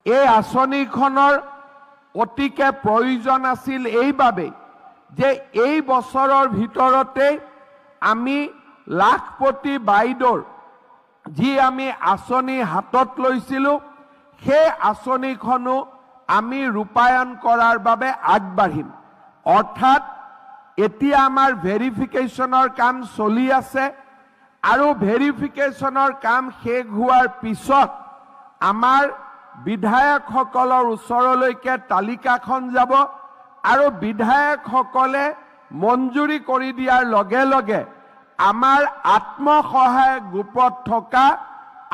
এই আঁচনিখনৰ অতিকে প্ৰয়োজন আছিল এইবাবে যে এই বছৰৰ ভিতৰতে আমি লাখপতি বাইদেউৰ যি আমি আঁচনি হাতত লৈছিলোঁ সেই আঁচনিখনো আমি ৰূপায়ণ কৰাৰ বাবে আগবাঢ়িম। অৰ্থাৎ এতিয়া আমাৰ ভেৰিফিকেশ্যনৰ কাম চলি আছে আৰু ভেৰিফিকেশ্যনৰ কাম শেষ হোৱাৰ পিছত আমাৰ বিধায়কসকলৰ ওচৰলৈকে তালিকাখন যাব আৰু বিধায়কসকলে মঞ্জুৰি কৰি দিয়াৰ লগে লগে আমাৰ আত্মসহায়ক গ্ৰুপত থকা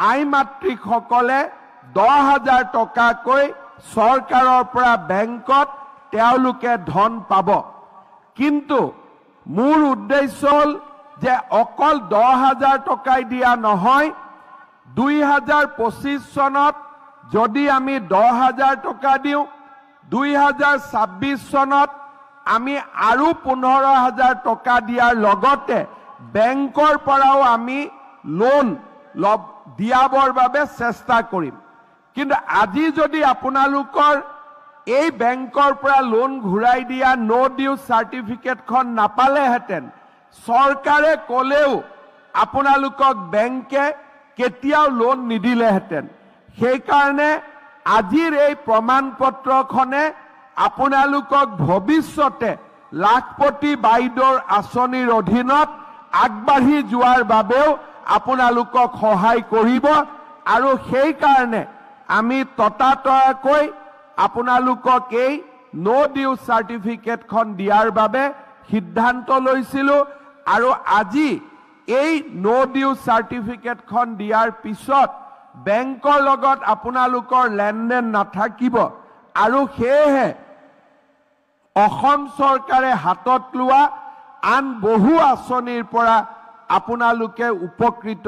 আই মাতৃসকলে 10,000 টকাকৈ চৰকাৰৰ পৰা বেংকত তেওঁলোকে ধন পাব। কিন্তু মোৰ উদ্দেশ্য হ'ল যে অকল 10,000 টকাই দিয়া নহয়, 2025 চনত যদি আমি 10,000 টকা দিওঁ, 2026 চনত আমি আৰু 15,000 টকা দিয়াৰ লগতে বেংকৰ পৰাও আমি লোন দিয়াবৰ বাবে চেষ্টা কৰিম। কিন্তু আজি যদি আপোনালোকৰ এই বেংকৰ পৰা লোন ঘূৰাই দিয়া নো ডিউ চাৰ্টিফিকেটখন নাপালেহেঁতেন, চৰকাৰে ক'লেও আপোনালোকক বেংকে কেতিয়াও লোন নিদিলেহেঁতেন। সেইকাৰণে আজিৰ এই প্ৰমাণ পত্ৰখনে আপোনালোকক ভৱিষ্যতে লাখপতি বাইদেউৰ আঁচনিৰ অধীনত আগবাঢ়ি যোৱাৰ বাবেও আপোনালোকক সহায় কৰিব আৰু সেইকাৰণে আমি ততাতয়াকৈ আপোনালোকক এই নো ডিউ চাৰ্টিফিকেটখন দিয়াৰ বাবে সিদ্ধান্ত লৈছিলোঁ আৰু আজি এই নো ডিউ চাৰ্টিফিকেটখন দিয়াৰ পিছত বেংকৰ লগত আপোনালোকৰ লেনদেন নাথাকিব আৰু সেয়েহে অসম চৰকাৰে হাতত লোৱা আন বহু আঁচনিৰ পৰা আপোনালোকে উপকৃত